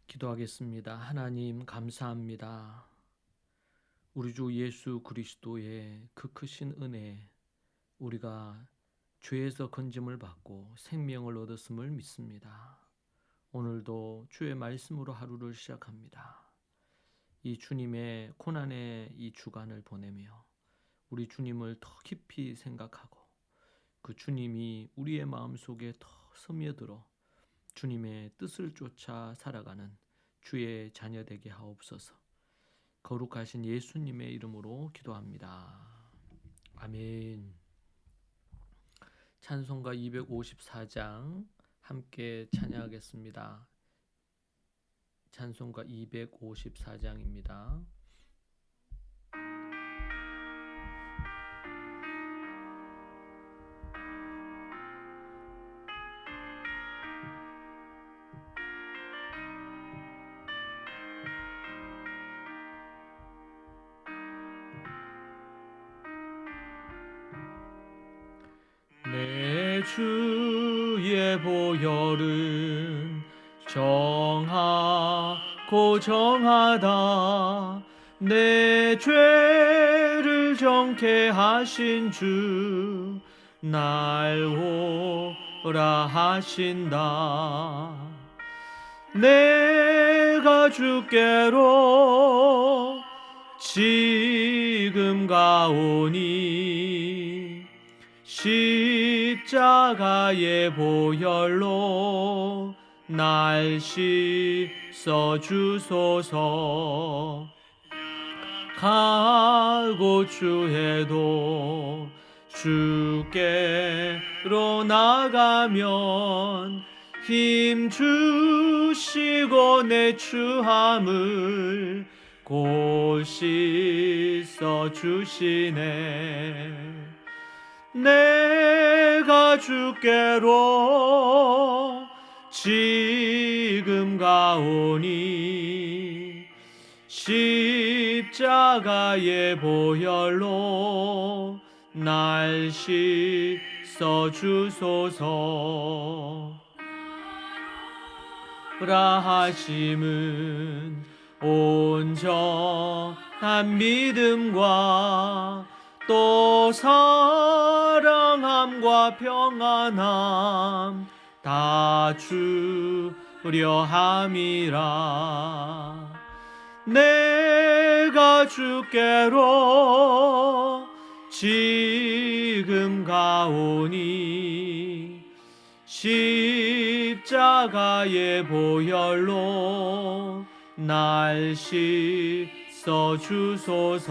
기도하겠습니다. 하나님 감사합니다. 우리 주 예수 그리스도의 그 크신 은혜, 우리가 죄에서 건짐을 받고 생명을 얻었음을 믿습니다. 오늘도 주의 말씀으로 하루를 시작합니다. 이 주님의 고난의 이 주간을 보내며 우리 주님을 더 깊이 생각하고 그 주님이 우리의 마음속에 더 스며들어 주님의 뜻을 쫓아 살아가는 주의 자녀 되게 하옵소서. 거룩하신 예수님의 이름으로 기도합니다. 아멘. 찬송가 254장 함께 찬양하겠습니다. 찬송가 254장입니다. 내 주의 보혈은 정하고 정하다. 내 죄를 정케 하신 주 날 오라 하신다. 내가 주께로 지금 가오니 십자가의 보혈로 날 씻어 주소서. 가고 주해도 주께로 나가면 힘 주시고 내 추함을 곧 씻어 주시네. 내가 주께로 지금 가오니 십자가의 보혈로 날 씻어 주소서. 라 하심은 온전한 믿음과 또 사랑함과 평안함 다 주려 함이라. 내가 주께로 지금 가오니 십자가의 보혈로 날 씻어 주소서.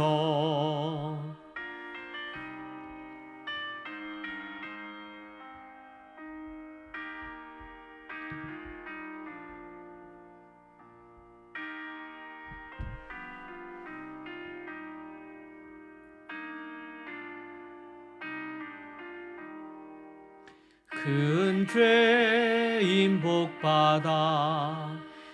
큰 죄인 복받아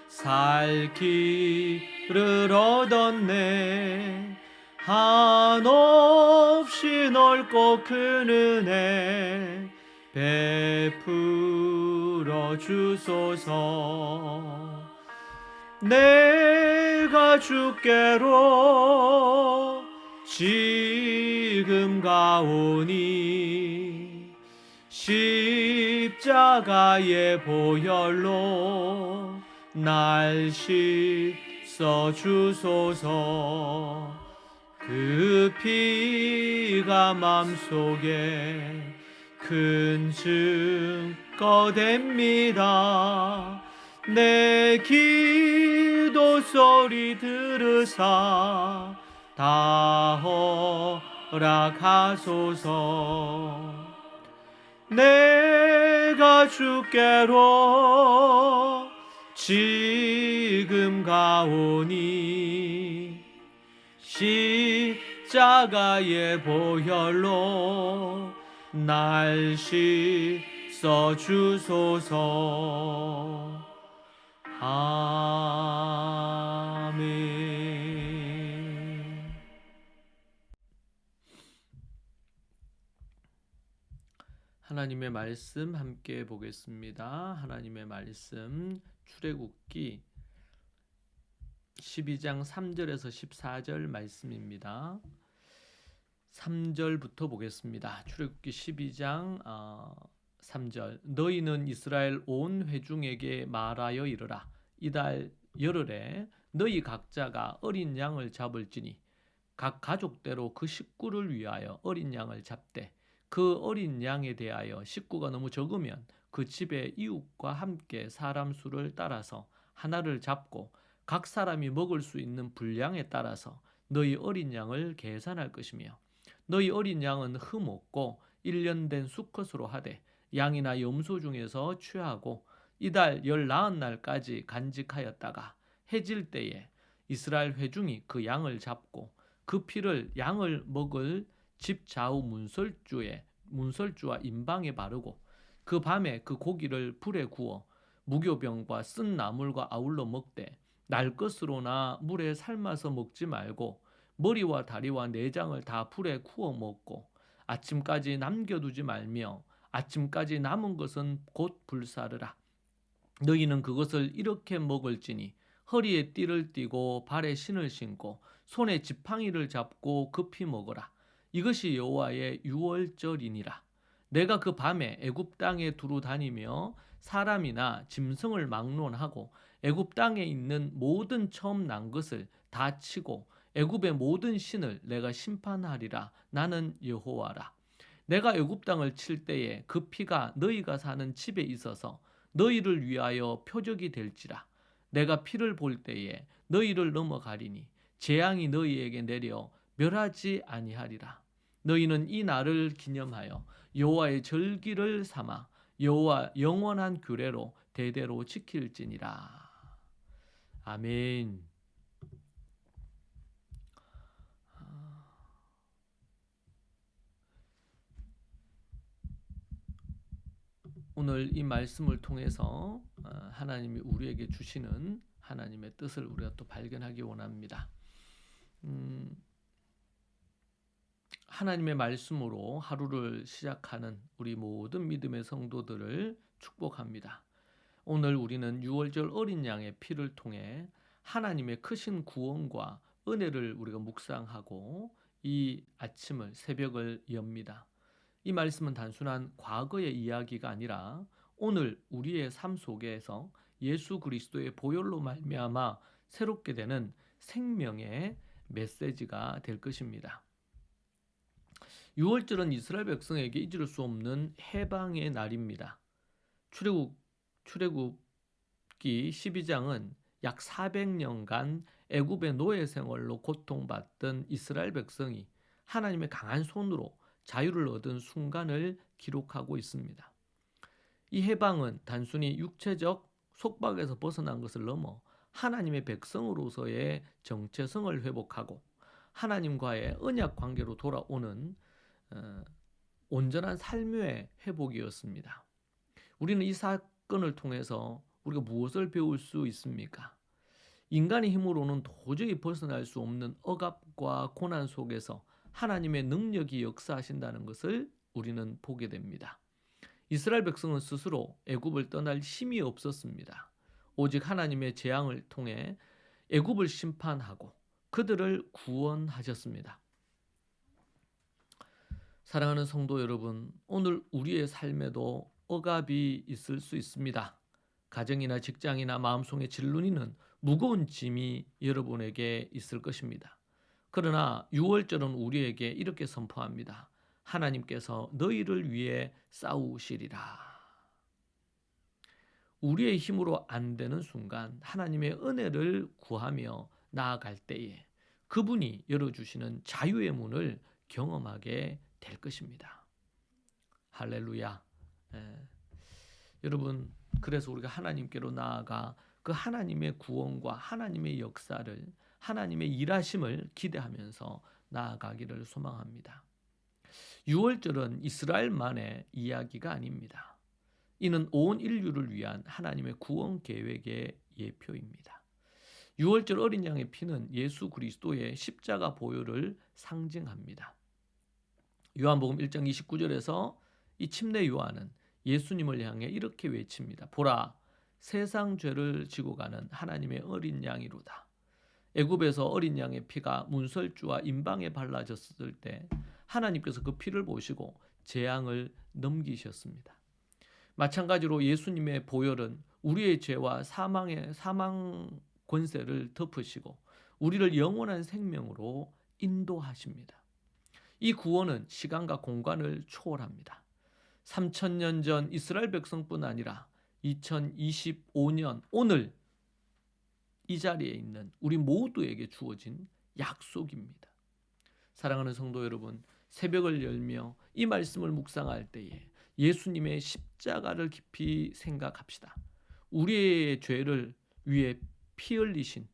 살 길을 얻었네. 한없이 넓고 큰 은혜 베풀어 주소서. 내가 주께로 지금 가오니 십자가의 보혈로 날 씻어 주소서. 그 피가 맘속에 큰 증거 됩니다. 내 기도 소리 들으사 다 허락하소서. 내가 주께로 지금 가오니 십자가의 보혈로 날 씻어 주소서. 아멘. 하나님의 말씀 함께 보겠습니다. 하나님의 말씀 출애굽기 12장 3절에서 14절 말씀입니다. 3절부터 보겠습니다. 출애굽기 12장 3절. 너희는 이스라엘 온 회중에게 말하여 이르라. 이달 열흘에 너희 각자가 어린 양을 잡을지니 각 가족대로 그 식구를 위하여 어린 양을 잡되 그 어린 양에 대하여 식구가 너무 적으면 그 집의 이웃과 함께 사람 수를 따라서 하나를 잡고 각 사람이 먹을 수 있는 분량에 따라서 너희 어린 양을 계산할 것이며 너희 어린 양은 흠 없고 1년 된 수컷으로 하되 양이나 염소 중에서 취하고 이달 19날까지 간직하였다가 해질 때에 이스라엘 회중이 그 양을 잡고 그 피를 양을 먹을 집 좌우 문설주와 임방에 바르고 그 밤에 그 고기를 불에 구워 무교병과 쓴 나물과 아울러 먹되 날 것으로나 물에 삶아서 먹지 말고 머리와 다리와 내장을 다 불에 구워 먹고 아침까지 남겨두지 말며 아침까지 남은 것은 곧 불사르라. 너희는 그것을 이렇게 먹을지니 허리에 띠를 띠고 발에 신을 신고 손에 지팡이를 잡고 급히 먹어라. 이것이 여호와의 유월절이니라. 내가 그 밤에 애굽 땅에 두루 다니며 사람이나 짐승을 막론하고 애굽 땅에 있는 모든 처음 난 것을 다 치고 애굽의 모든 신을 내가 심판하리라. 나는 여호와라. 내가 애굽 땅을 칠 때에 그 피가 너희가 사는 집에 있어서 너희를 위하여 표적이 될지라. 내가 피를 볼 때에 너희를 넘어가리니 재앙이 너희에게 내려 멸하지 아니하리라. 너희는 이 날을 기념하여 여호와의 절기를 삼아 여호와 영원한 규례로 대대로 지킬지니라. 아멘. 오늘 이 말씀을 통해서 하나님이 우리에게 주시는 하나님의 뜻을 우리가 또 발견하기 원합니다. 하나님의 말씀으로 하루를 시작하는 우리 모든 믿음의 성도들을 축복합니다. 오늘 우리는 유월절 어린 양의 피를 통해 하나님의 크신 구원과 은혜를 우리가 묵상하고 이 아침을 새벽을 엽니다. 이 말씀은 단순한 과거의 이야기가 아니라 오늘 우리의 삶 속에서 예수 그리스도의 보혈로 말미암아 새롭게 되는 생명의 메시지가 될 것입니다. 유월절은 이스라엘 백성에게 잊을 수 없는 해방의 날입니다. 출애굽기 12장은 약 400년간 애굽의 노예 생활로 고통받던 이스라엘 백성이 하나님의 강한 손으로 자유를 얻은 순간을 기록하고 있습니다. 이 해방은 단순히 육체적 속박에서 벗어난 것을 넘어 하나님의 백성으로서의 정체성을 회복하고 하나님과의 언약 관계로 돌아오는 온전한 삶의 회복이었습니다. 우리는 이 사건을 통해서 우리가 무엇을 배울 수 있습니까? 인간의 힘으로는 도저히 벗어날 수 없는 억압과 고난 속에서 하나님의 능력이 역사하신다는 것을 우리는 보게 됩니다. 이스라엘 백성은 스스로 애굽을 떠날 힘이 없었습니다. 오직 하나님의 재앙을 통해 애굽을 심판하고 그들을 구원하셨습니다. 사랑하는 성도 여러분, 오늘 우리의 삶에도 억압이 있을 수 있습니다. 가정이나 직장이나 마음속에 질문이는 무거운 짐이 여러분에게 있을 것입니다. 그러나 유월절은 우리에게 이렇게 선포합니다. 하나님께서 너희를 위해 싸우시리라. 우리의 힘으로 안 되는 순간 하나님의 은혜를 구하며 나아갈 때에 그분이 열어주시는 자유의 문을 경험하게 될 것입니다. 할렐루야. 여러분, 그래서 우리가 하나님께로 나아가 그 하나님의 구원과 하나님의 역사를, 하나님의 일하심을 기대하면서 나아가기를 소망합니다. 유월절은 이스라엘만의 이야기가 아닙니다. 이는 온 인류를 위한 하나님의 구원 계획의 예표입니다. 유월절 어린 양의 피는 예수 그리스도의 십자가 보혈을 상징합니다. 요한복음 1장 29절에서 이 침례 요한은 예수님을 향해 이렇게 외칩니다. 보라, 세상 죄를 지고 가는 하나님의 어린 양이로다. 애굽에서 어린 양의 피가 문설주와 임방에 발라졌을 때 하나님께서 그 피를 보시고 재앙을 넘기셨습니다. 마찬가지로 예수님의 보혈은 우리의 죄와 사망 권세를 덮으시고 우리를 영원한 생명으로 인도하십니다. 이 구원은 시간과 공간을 초월합니다. 3000년 전 이스라엘 백성뿐 아니라 2025년 오늘 이 자리에 있는 우리 모두에게 주어진 약속입니다. 사랑하는 성도 여러분, 새벽을 열며 이 말씀을 묵상할 때에 예수님의 십자가를 깊이 생각합시다. 우리의 죄를 위해 피 흘리신,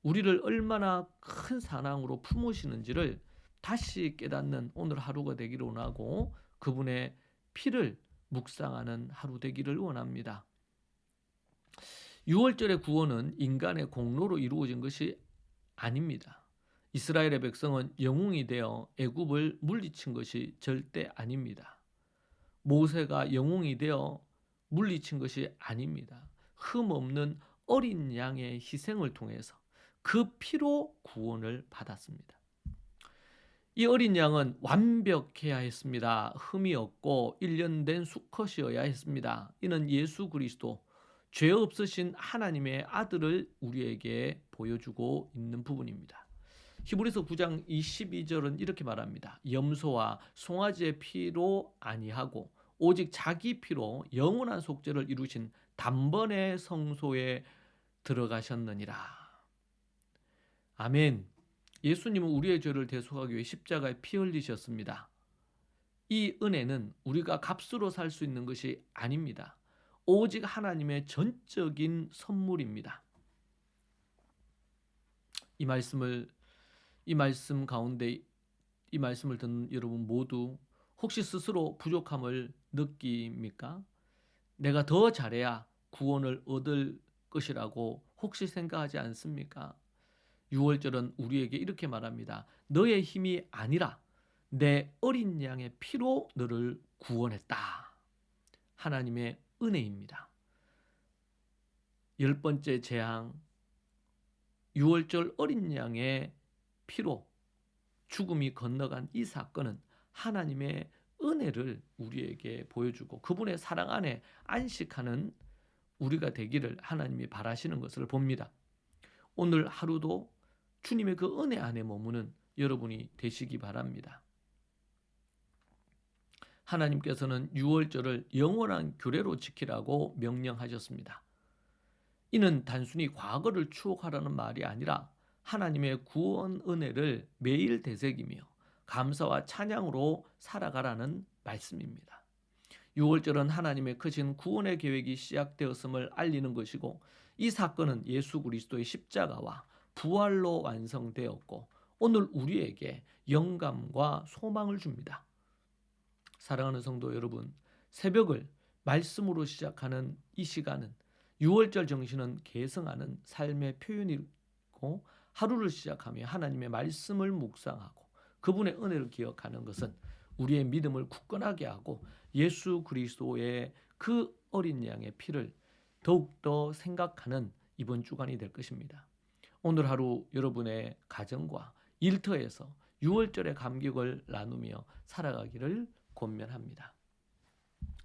우리를 얼마나 큰 사랑으로 품으시는지를 다시 깨닫는 오늘 하루가 되기를 원하고 그분의 피를 묵상하는 하루 되기를 원합니다. 6월절의 구원은 인간의 공로로 이루어진 것이 아닙니다. 이스라엘의 백성은 영웅이 되어 애굽을 물리친 것이 절대 아닙니다. 모세가 영웅이 되어 물리친 것이 아닙니다. 흠없는 어린 양의 희생을 통해서 그 피로 구원을 받았습니다. 이 어린 양은 완벽해야 했습니다. 흠이 없고 일련된 수컷이어야 했습니다. 이는 예수 그리스도, 죄 없으신 하나님의 아들을 우리에게 보여주고 있는 부분입니다. 히브리서 9장 22절은 이렇게 말합니다. 염소와 송아지의 피로 아니하고 오직 자기 피로 영원한 속죄를 이루신 단번에 성소에 들어가셨느니라. 아멘. 예수님은 우리의 죄를 대속하기 위해 십자가에 피 흘리셨습니다. 이 은혜는 우리가 값으로 살 수 있는 것이 아닙니다. 오직 하나님의 전적인 선물입니다. 이 말씀 가운데 이 말씀을 듣는 여러분 모두 혹시 스스로 부족함을 느낍니까? 내가 더 잘해야 구원을 얻을 것이라고 혹시 생각하지 않습니까? 6월절은 우리에게 이렇게 말합니다. 너의 힘이 아니라 내 어린 양의 피로 너를 구원했다. 하나님의 은혜입니다. 10번째 재앙, 6월절 어린 양의 피로 죽음이 건너간 이 사건은 하나님의 은혜를 우리에게 보여주고 그분의 사랑 안에 안식하는 우리가 되기를 하나님이 바라시는 것을 봅니다. 오늘 하루도 주님의 그 은혜 안에 머무는 여러분이 되시기 바랍니다. 하나님께서는 6월절을 영원한 규례로 지키라고 명령하셨습니다. 이는 단순히 과거를 추억하라는 말이 아니라 하나님의 구원 은혜를 매일 되새기며 감사와 찬양으로 살아가라는 말씀입니다. 6월절은 하나님의 크신 구원의 계획이 시작되었음을 알리는 것이고 이 사건은 예수 그리스도의 십자가와 부활로 완성되었고 오늘 우리에게 영감과 소망을 줍니다. 사랑하는 성도 여러분, 새벽을 말씀으로 시작하는 이 시간은 6월절 정신은 계승하는 삶의 표현이고 하루를 시작하며 하나님의 말씀을 묵상하고 그분의 은혜를 기억하는 것은 우리의 믿음을 굳건하게 하고 예수 그리스도의 그 어린 양의 피를 더욱더 생각하는 이번 주간이 될 것입니다. 오늘 하루 여러분의 가정과 일터에서 6월절의 감격을 나누며 살아가기를 권면합니다.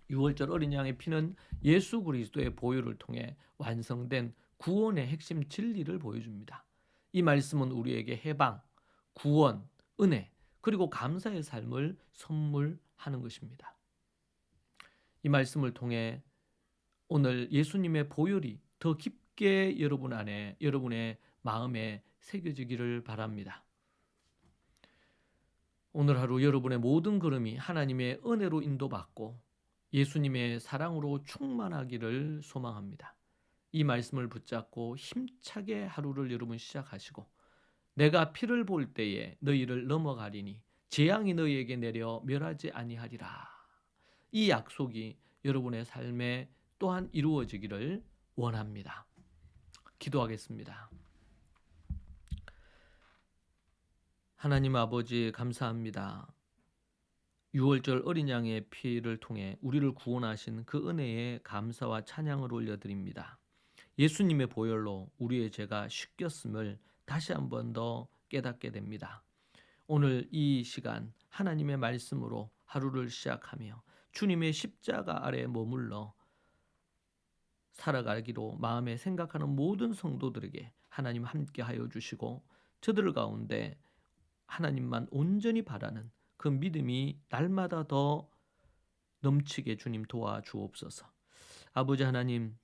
6월절 어린 양의 피는 예수 그리스도의 보혈을 통해 완성된 구원의 핵심 진리를 보여줍니다. 이 말씀은 우리에게 해방, 구원, 은혜, 그리고 감사의 삶을 선물하는 것입니다. 이 말씀을 통해 오늘 예수님의 보혈이 더 깊게 여러분 안에, 여러분의 마음에 새겨지기를 바랍니다. 오늘 하루 여러분의 모든 걸음이 하나님의 은혜로 인도받고 예수님의 사랑으로 충만하기를 소망합니다. 이 말씀을 붙잡고 힘차게 하루를 여러분 시작하시고 내가 피를 볼 때에 너희를 넘어가리니 재앙이 너희에게 내려 멸하지 아니하리라. 이 약속이 여러분의 삶에 또한 이루어지기를 원합니다. 기도하겠습니다. 하나님 아버지 감사합니다. 6월절 어린 양의 피를 통해 우리를 구원하신 그 은혜에 감사와 찬양을 올려드립니다. 예수님의 보혈로 우리의 죄가 씻겼음을 다시 한 번 더 깨닫게 됩니다. 오늘 이 시간 하나님의 말씀으로 하루를 시작하며 주님의 십자가 아래 머물러 살아가기로 마음에 생각하는 모든 성도들에게 하나님 함께하여 주시고 저들 가운데 하나님만 온전히 바라는 그 믿음이 날마다 더 넘치게 주님 도와주옵소서. 아버지 하나님,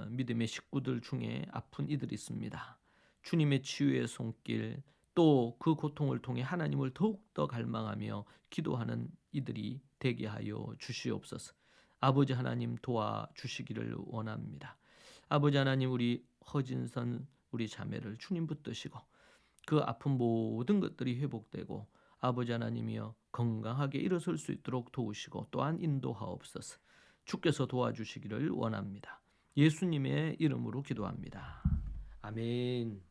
믿음의 식구들 중에 아픈 이들이 있습니다. 주님의 치유의 손길, 또 그 고통을 통해 하나님을 더욱더 갈망하며 기도하는 이들이 되게 하여 주시옵소서. 아버지 하나님 도와주시기를 원합니다. 아버지 하나님, 우리 허진선 우리 자매를 주님 붙드시고 그 아픈 모든 것들이 회복되고 아버지 하나님이여 건강하게 일어설 수 있도록 도우시고 또한 인도하옵소서. 주께서 도와주시기를 원합니다. 예수님의 이름으로 기도합니다. 아멘.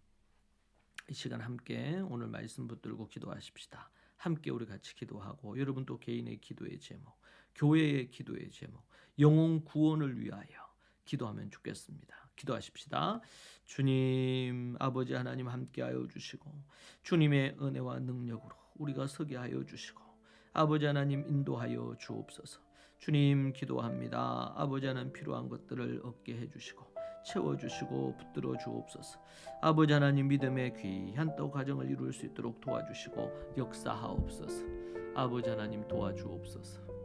이 시간 함께 오늘 말씀 붙들고 기도하십시다. 함께 우리 같이 기도하고 여러분 또 개인의 기도의 제목, 교회의 기도의 제목, 영혼 구원을 위하여 기도하면 좋겠습니다. 기도하십시다. 주님 아버지 하나님 함께하여 주시고 주님의 은혜와 능력으로 우리가 서게 하여 주시고 아버지 하나님 인도하여 주옵소서. 주님 기도합니다. 아버지 하나님 필요한 것들을 얻게 해주시고 채워주시고 붙들어 주옵소서. 아버지 하나님 믿음의 귀한 또 가정을 이룰 수 있도록 도와주시고 역사하옵소서. 아버지 하나님 도와주옵소서.